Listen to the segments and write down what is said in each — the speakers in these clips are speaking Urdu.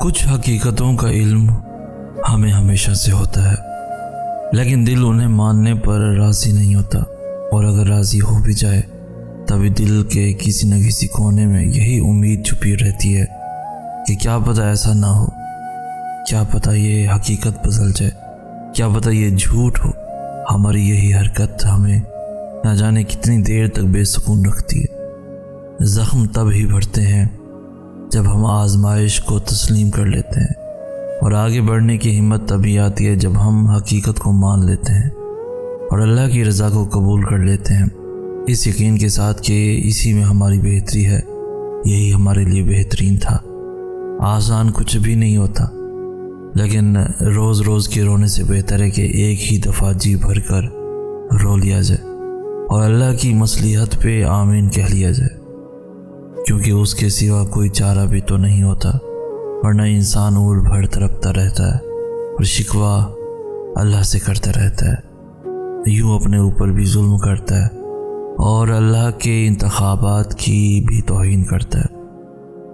کچھ حقیقتوں کا علم ہمیں ہمیشہ سے ہوتا ہے، لیکن دل انہیں ماننے پر راضی نہیں ہوتا، اور اگر راضی ہو بھی جائے تبھی دل کے کسی نہ کسی کونے میں یہی امید چھپی رہتی ہے کہ کیا پتہ ایسا نہ ہو، کیا پتہ یہ حقیقت بدل جائے، کیا پتہ یہ جھوٹ ہو۔ ہماری یہی حرکت ہمیں نہ جانے کتنی دیر تک بے سکون رکھتی ہے۔ زخم تب ہی بڑھتے ہیں جب ہم آزمائش کو تسلیم کر لیتے ہیں، اور آگے بڑھنے کی ہمت تبھی آتی ہے جب ہم حقیقت کو مان لیتے ہیں اور اللہ کی رضا کو قبول کر لیتے ہیں، اس یقین کے ساتھ کہ اسی میں ہماری بہتری ہے، یہی ہمارے لیے بہترین تھا۔ آسان کچھ بھی نہیں ہوتا، لیکن روز روز کے رونے سے بہتر ہے کہ ایک ہی دفعہ جی بھر کر رو لیا جائے اور اللہ کی مصلحت پہ آمین کہہ لیا جائے، کیونکہ اس کے سوا کوئی چارہ بھی تو نہیں ہوتا، ورنہ انسان اوڑ بھر تڑپتا رہتا ہے اور شکوہ اللہ سے کرتا رہتا ہے، یوں اپنے اوپر بھی ظلم کرتا ہے اور اللہ کے انتخابات کی بھی توہین کرتا ہے۔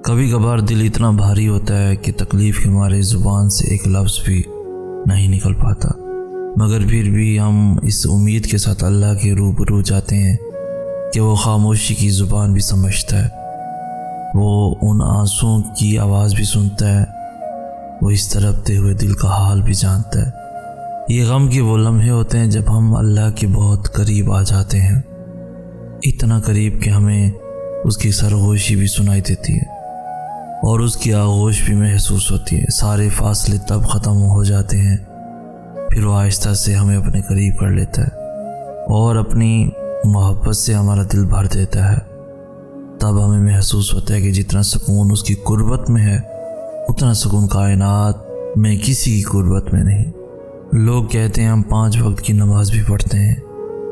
کبھی کبھار دل اتنا بھاری ہوتا ہے کہ تکلیف کے مارے زبان سے ایک لفظ بھی نہیں نکل پاتا، مگر پھر بھی ہم اس امید کے ساتھ اللہ کے روبرو جاتے ہیں کہ وہ خاموشی کی زبان بھی سمجھتا ہے، وہ ان آنسوؤں کی آواز بھی سنتا ہے، وہ اس تڑپتے ہوئے دل کا حال بھی جانتا ہے۔ یہ غم کے وہ لمحے ہوتے ہیں جب ہم اللہ کے بہت قریب آ جاتے ہیں، اتنا قریب کہ ہمیں اس کی سرگوشی بھی سنائی دیتی ہے اور اس کی آغوش بھی محسوس ہوتی ہے۔ سارے فاصلے تب ختم ہو جاتے ہیں، پھر وہ آہستہ سے ہمیں اپنے قریب کر لیتا ہے اور اپنی محبت سے ہمارا دل بھر دیتا ہے۔ تب ہمیں محسوس ہوتا ہے کہ جتنا سکون اس کی قربت میں ہے اتنا سکون کائنات میں کسی کی قربت میں نہیں۔ لوگ کہتے ہیں ہم 5 وقت کی نماز بھی پڑھتے ہیں،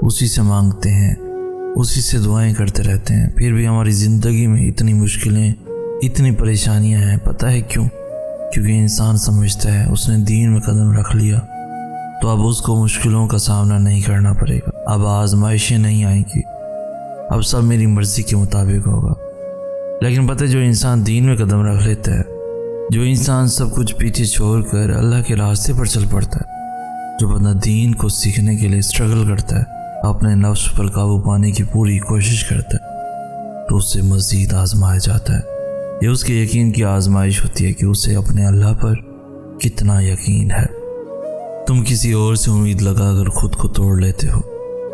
اسی سے مانگتے ہیں، اسی سے دعائیں کرتے رہتے ہیں، پھر بھی ہماری زندگی میں اتنی مشکلیں، اتنی پریشانیاں ہیں۔ پتہ ہے کیوں؟ کیونکہ انسان سمجھتا ہے اس نے دین میں قدم رکھ لیا تو اب اس کو مشکلوں کا سامنا نہیں کرنا پڑے گا، اب آزمائشیں نہیں آئیں گی، اب سب میری مرضی کے مطابق ہوگا۔ لیکن پتہ ہے جو انسان دین میں قدم رکھ لیتا ہے، جو انسان سب کچھ پیچھے چھوڑ کر اللہ کے راستے پر چل پڑتا ہے، جو بندہ دین کو سیکھنے کے لیے اسٹرگل کرتا ہے، اپنے نفس پر قابو پانے کی پوری کوشش کرتا ہے، تو اس سے مزید آزمایا جاتا ہے۔ یہ اس کے یقین کی آزمائش ہوتی ہے کہ اسے اپنے اللہ پر کتنا یقین ہے۔ تم کسی اور سے امید لگا کر خود کو توڑ لیتے ہو،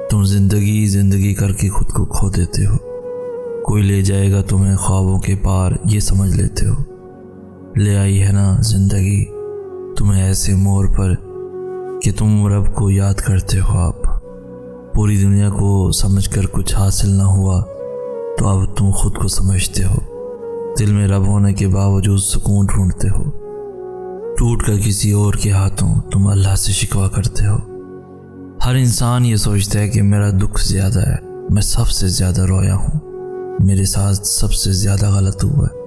تم زندگی کر کے خود کو کھو دیتے ہو، کوئی لے جائے گا تمہیں خوابوں کے پار، یہ سمجھ لیتے ہو۔ لے آئی ہے نا زندگی تمہیں ایسے موڑ پر کہ تم رب کو یاد کرتے ہو، آپ پوری دنیا کو سمجھ کر کچھ حاصل نہ ہوا تو اب تم خود کو سمجھتے ہو، دل میں رب ہونے کے باوجود سکون ڈھونڈتے ہو، ٹوٹ کر کسی اور کے ہاتھوں تم اللہ سے شکوہ کرتے ہو۔ ہر انسان یہ سوچتا ہے کہ میرا دکھ زیادہ ہے، میں سب سے زیادہ رویا ہوں، میرے ساتھ سب سے زیادہ غلط ہوا ہے۔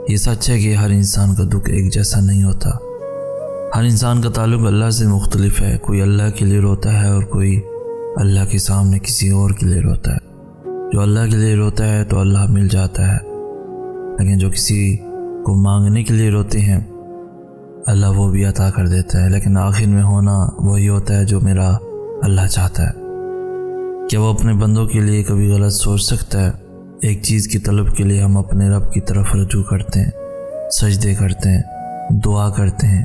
یہ سچ ہے کہ ہر انسان کا دکھ ایک جیسا نہیں ہوتا، ہر انسان کا تعلق اللہ سے مختلف ہے، کوئی اللہ کے لیے روتا ہے اور کوئی اللہ کے سامنے کسی اور کے لیے روتا ہے۔ جو اللہ کے لیے روتا ہے تو اللہ مل جاتا ہے، لیکن جو کسی کو مانگنے کے لیے روتے ہیں اللہ وہ بھی عطا کر دیتا ہے، لیکن آخر میں ہونا وہی ہوتا ہے جو میرا اللہ چاہتا ہے۔ کیا وہ اپنے بندوں کے لیے کبھی غلط سوچ سکتا ہے؟ ایک چیز کی طلب کے لیے ہم اپنے رب کی طرف رجوع کرتے ہیں، سجدے کرتے ہیں، دعا کرتے ہیں،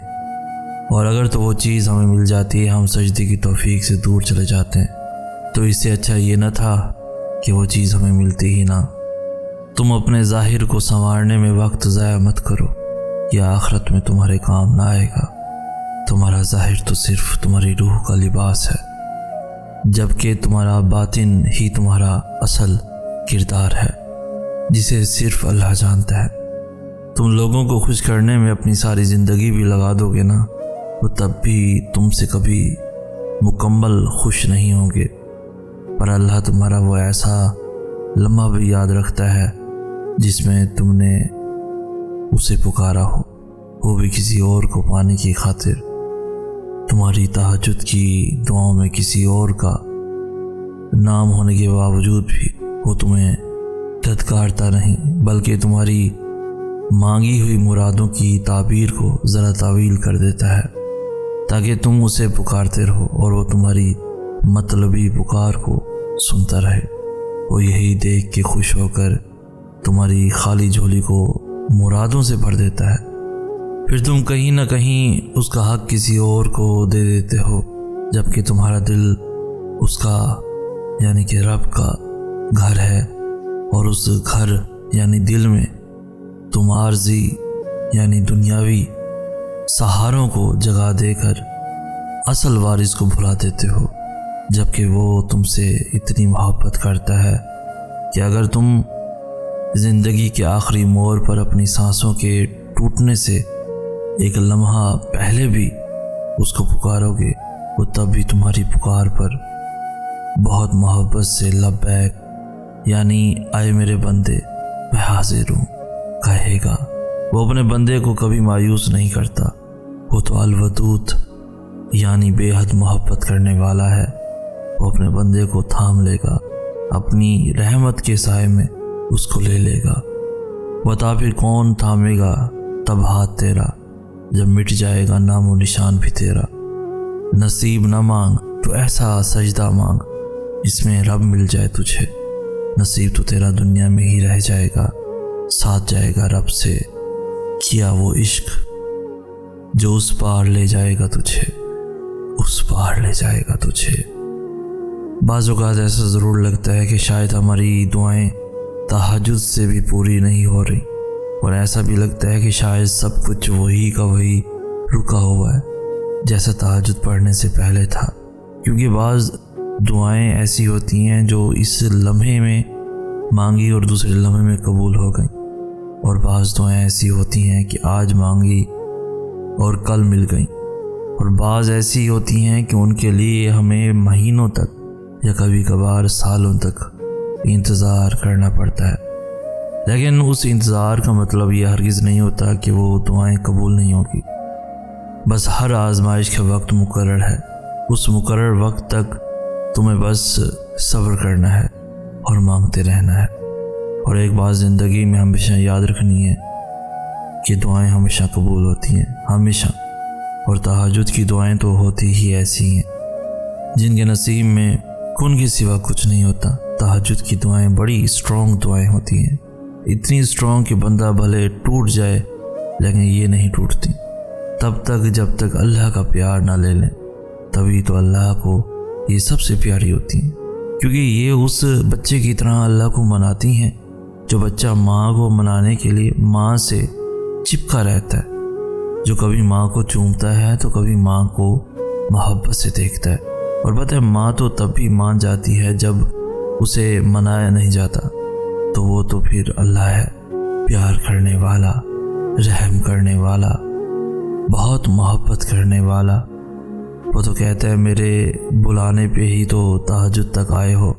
اور اگر تو وہ چیز ہمیں مل جاتی ہے ہم سجدے کی توفیق سے دور چلے جاتے ہیں۔ تو اس سے اچھا یہ نہ تھا کہ وہ چیز ہمیں ملتی ہی نہ۔ تم اپنے ظاہر کو سنوارنے میں وقت ضائع مت کرو، یہ آخرت میں تمہارے کام نہ آئے گا۔ تمہارا ظاہر تو صرف تمہاری روح کا لباس ہے، جبکہ تمہارا باطن ہی تمہارا اصل کردار ہے، جسے صرف اللہ جانتا ہے۔ تم لوگوں کو خوش کرنے میں اپنی ساری زندگی بھی لگا دو گے نا، وہ تب بھی تم سے کبھی مکمل خوش نہیں ہوں گے، پر اللہ تمہارا وہ ایسا لمحہ بھی یاد رکھتا ہے جس میں تم نے اسے پکارا ہو، وہ بھی کسی اور کو پانے کی خاطر۔ تمہاری تہجد کی دعاؤں میں کسی اور کا نام ہونے کے باوجود بھی وہ تمہیں دھتکارتا نہیں، بلکہ تمہاری مانگی ہوئی مرادوں کی تعبیر کو ذرا طویل کر دیتا ہے تاکہ تم اسے پکارتے رہو اور وہ تمہاری مطلبی پکار کو سنتا رہے۔ وہ یہی دیکھ کے خوش ہو کر تمہاری خالی جھولی کو مرادوں سے بھر دیتا ہے۔ پھر تم کہیں نہ کہیں اس کا حق کسی اور کو دے دیتے ہو، جبکہ تمہارا دل اس کا یعنی کہ رب کا گھر ہے، اور اس گھر یعنی دل میں تم عارضی یعنی دنیاوی سہاروں کو جگہ دے کر اصل وارث کو بھلا دیتے ہو، جبکہ وہ تم سے اتنی محبت کرتا ہے کہ اگر تم زندگی کے آخری موڑ پر اپنی سانسوں کے ٹوٹنے سے ایک لمحہ پہلے بھی اس کو پکارو گے، وہ تب بھی تمہاری پکار پر بہت محبت سے لبیک یعنی آئے میرے بندے میں حاضر ہوں کہے گا۔ وہ اپنے بندے کو کبھی مایوس نہیں کرتا، وہ تو الودود یعنی بے حد محبت کرنے والا ہے۔ وہ اپنے بندے کو تھام لے گا، اپنی رحمت کے سائے میں اس کو لے لے گا۔ بتا پھر کون تھامے گا تب ہاتھ تیرا، جب مٹ جائے گا نام و نشان بھی تیرا۔ نصیب نہ مانگ تو ایسا سجدہ مانگ جس میں رب مل جائے تجھے، نصیب تو تیرا دنیا میں ہی رہ جائے گا، ساتھ جائے گا رب سے کیا وہ عشق جو اس پار لے جائے گا تجھے، اس پار لے جائے گا تجھے۔ بعض اوقات ایسا ضرور لگتا ہے کہ شاید ہماری دعائیں تہجد سے بھی پوری نہیں ہو رہی، اور ایسا بھی لگتا ہے کہ شاید سب کچھ وہی کا وہی رکا ہوا ہے جیسا تہجد پڑھنے سے پہلے تھا، کیونکہ بعض دعائیں ایسی ہوتی ہیں جو اس لمحے میں مانگی اور دوسرے لمحے میں قبول ہو گئیں، اور بعض دعائیں ایسی ہوتی ہیں کہ آج مانگی اور کل مل گئیں، اور بعض ایسی ہوتی ہیں کہ ان کے لیے ہمیں مہینوں تک یا کبھی کبھار سالوں تک انتظار کرنا پڑتا ہے۔ لیکن اس انتظار کا مطلب یہ ہرگز نہیں ہوتا کہ وہ دعائیں قبول نہیں ہوگی، بس ہر آزمائش کا وقت مقرر ہے، اس مقرر وقت تک تمہیں بس صبر کرنا ہے اور مانگتے رہنا ہے۔ اور ایک بات زندگی میں ہمیشہ یاد رکھنی ہے کہ دعائیں ہمیشہ قبول ہوتی ہیں، ہمیشہ، اور تہجد کی دعائیں تو ہوتی ہی ایسی ہیں جن کے نصیب میں کن کے سوا کچھ نہیں ہوتا۔ تہجد کی دعائیں بڑی اسٹرانگ دعائیں ہوتی ہیں، اتنی اسٹرانگ کہ بندہ بھلے ٹوٹ جائے لیکن یہ نہیں ٹوٹتی تب تک جب تک اللہ کا پیار نہ لے لیں، تبھی تو اللہ کو یہ سب سے پیاری ہوتی ہیں، کیونکہ یہ اس بچے کی طرح اللہ کو مناتی ہیں جو بچہ ماں کو منانے کے لیے ماں سے چپکا رہتا ہے، جو کبھی ماں کو چومتا ہے تو کبھی ماں کو محبت سے دیکھتا ہے، اور پتہ ہے ماں تو تب بھی مان جاتی ہے جب اسے منایا نہیں جاتا، تو وہ تو پھر اللہ ہے، پیار کرنے والا، رحم کرنے والا، بہت محبت کرنے والا۔ وہ تو کہتا ہے میرے بلانے پہ ہی تو تہجد تک آئے ہو،